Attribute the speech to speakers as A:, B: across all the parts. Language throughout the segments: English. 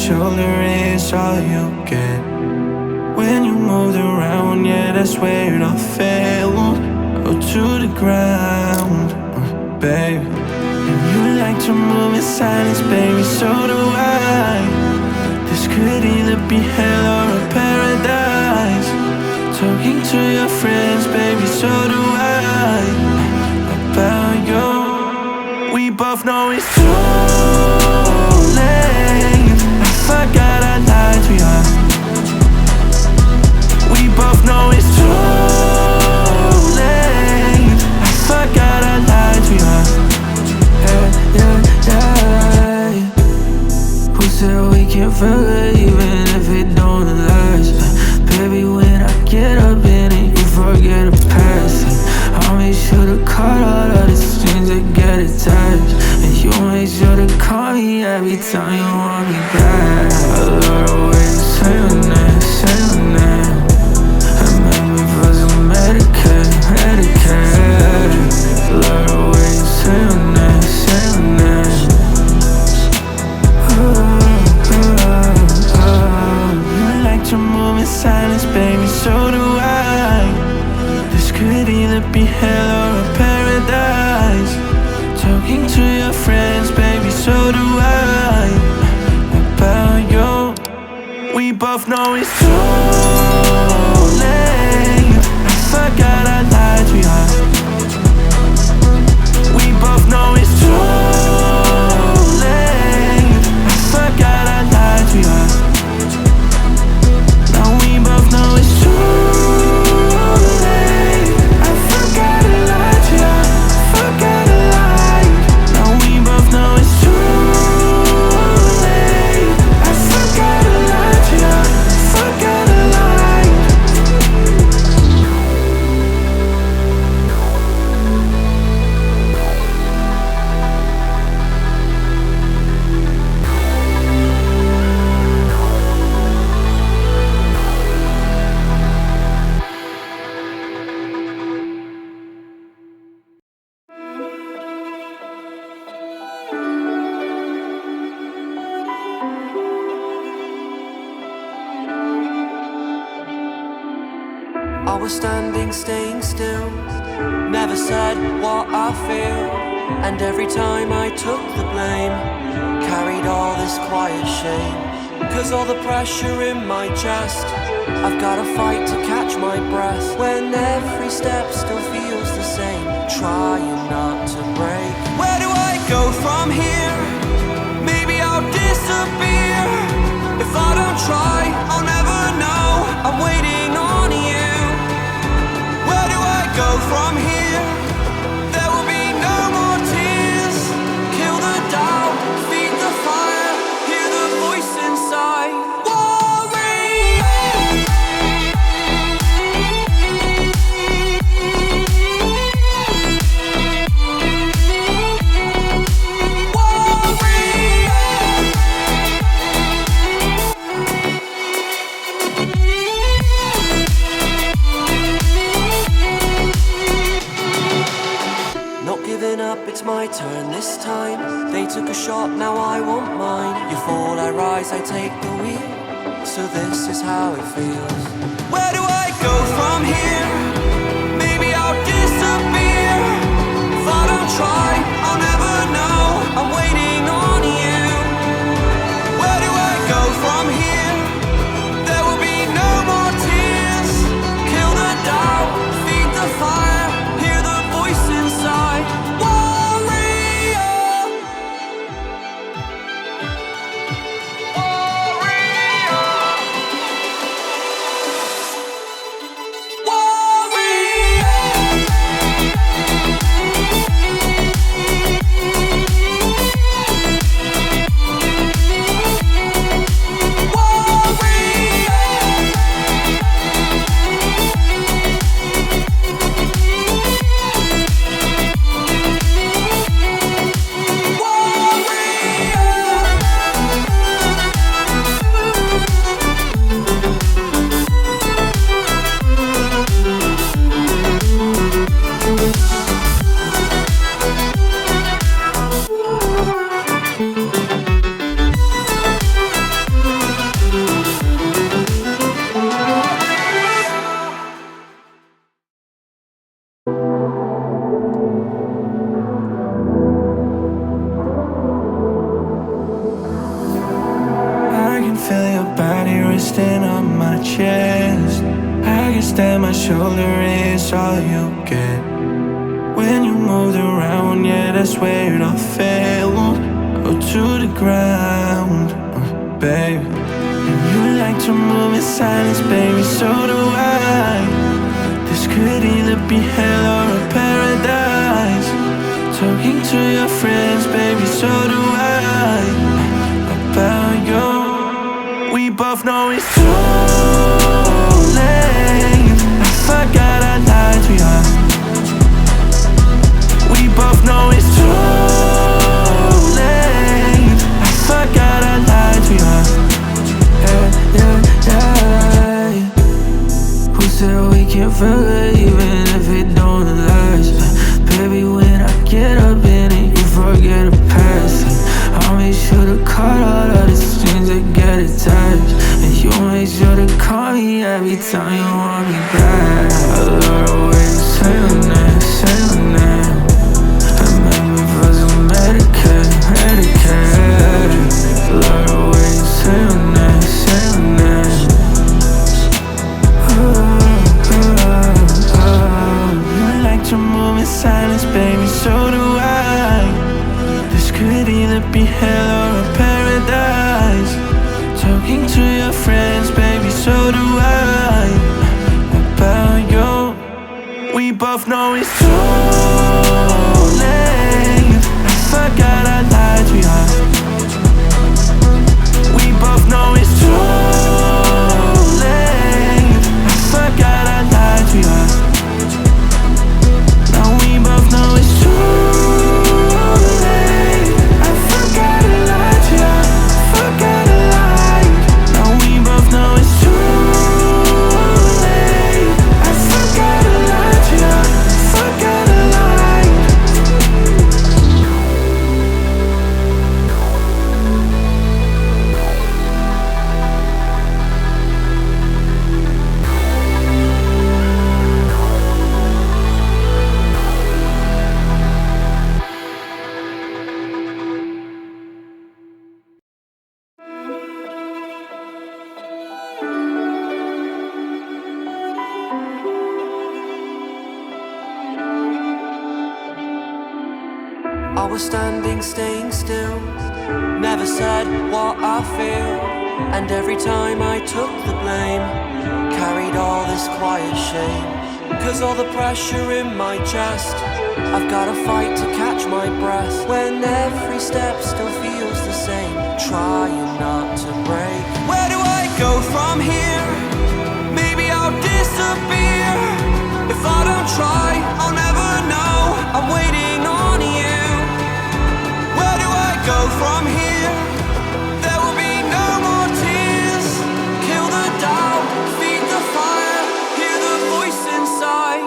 A: shoulder is all you get. When you moved around, yeah, that's where it all fell. Oh, to the ground, babe. And you like to move in silence, baby, so do I. This could either be hell or a paradise. Talking to your friends, baby, so do I. About you, we both know it's too late. I forgot I lied to you. We both know it's too late. I forgot I lied to you. Yeah. Who said we can't forget even if it don't last? Baby, when I get up in it, you forget the past. I'll make sure to cut all of the strings that get attached. And you make sure to call me every time you want me back. I love the way you say your name, say your name. And make me feel so Medicaid. Love the way you say your name, say your name. You like to move in silence, baby, so do I. This could either be hell or a paradise. Talking to your friends, baby, so do I. About you, we both know it's too late. I forgot I lied to you. We both know it's too late. I forgot I lied to you. Now we both know it's too late. I forgot I lied to you. Forgot I lied. Now we both know it's too late. I forgot I lied to you. Forgot I lied.
B: I was standing, staying still, never said what I feel. And every time I took the blame, carried all this quiet shame. Cause all the pressure in my chest, I've gotta fight to catch my breath. When every step still feels the same, trying not to break. Where do I go from here? Maybe I'll disappear. If I don't try, I'll never know. I'm waiting on you. Where do I go from here? There will be no more tears. Kill the doubt, feed the fire, hear the voice inside. It's my turn this time. They took a shot, now I want mine. You fall, I rise, I take the wheel. So this is how it feels. Where do I go from here? Maybe I'll disappear. If I don't try, I'll never know. I'm waiting on you. Where do I go from here? There will be no more tears. Kill the doubt, feed the fire, hear the voice inside. Whoa!
A: resting on my chest. I guess that my shoulder is all you get. When you moved around, yeah, that's where it all fell. Oh, to the ground, baby. And you like to move in silence, baby, so do I. This could either be hell or a paradise. Talking to your friends, baby, so do I. About you, we both know it's too late. I forgot I lied to you. We both know it's too late. I forgot I lied to you. Yeah. Who said we can't forget even if it don't last? Baby, when I get up in it, you forget the past. I'll make sure to cut all of the strings that get attached. And you make sure to call me every time you want me back. I love the way you say your name, say your name. And make me feel so Medicaid. Love the way you say your name, say your name. You like to move in silence, baby, so do I. This could either be hell or a paradise. Talking to your friends, baby, so do I. About you, we both know it's too late. I forgot I lied to you. We both know it's too late. I forgot I lied to you. Now we both know it's too late. I forgot I lied to you. Forgot I lied. Now we both know it's too late. I forgot I lied to you. Forgot I lied.
B: I was standing, staying still, never said what I feel. And every time I took the blame, carried all this quiet shame. Cause all the pressure in my chest, I've gotta fight to catch my breath. When every step still feels the same, trying not to break. Where do I go from here? Maybe I'll disappear. If I don't try, I'll never know. I'm waiting on you. Where do I go from here? There will be no more tears. Kill the doubt, feed the fire, hear the voice inside.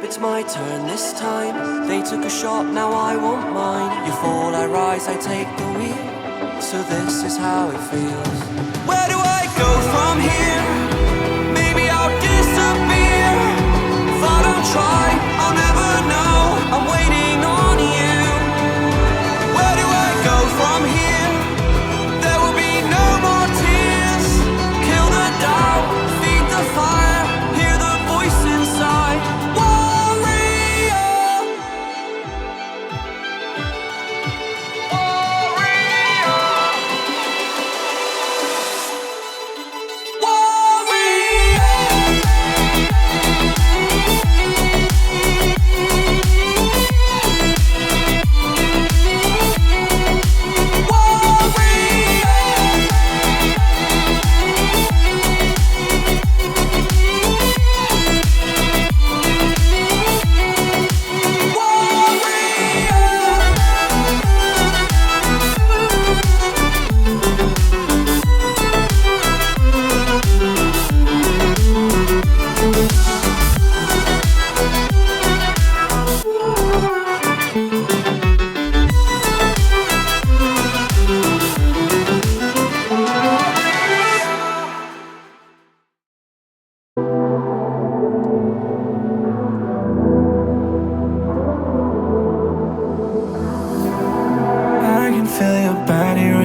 B: It's my turn this time. They took a shot, now I want mine. You fall, I rise, I take the wheel. So this is how it feels. Where do I go from here? Maybe I'll disappear. If I don't try, I'll never know. I'm waiting on you. Where do I go from here? There will be no more tears. Kill the doubt, feed the fire, hear the voice inside. Whoa!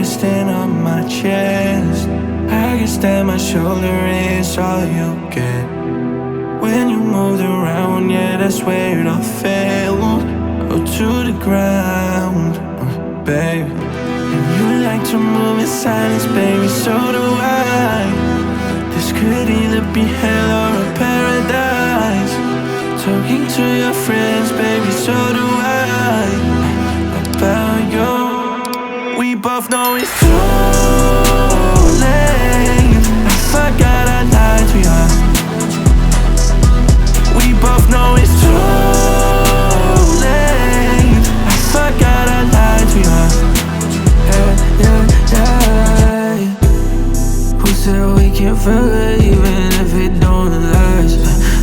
A: resting on my chest. I guess that my shoulder is all you get. When you moved around, yeah, that's where it all fell. Oh, to the ground, babe. And you like to move in silence, baby, so do I. This could either be hell or a paradise. Talking to your friends, baby, so do I. About you, we both know it's too late. I forgot I lied to you. We both know it's too late. I forgot I lied to you. Yeah, yeah, yeah. Who said we can't feel good even if it don't last?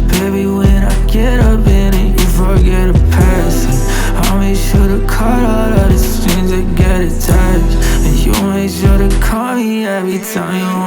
A: Baby, when I get up in it, you forget the past. I'll make sure to cut all of the strings that get attached. And you make sure to call me every time you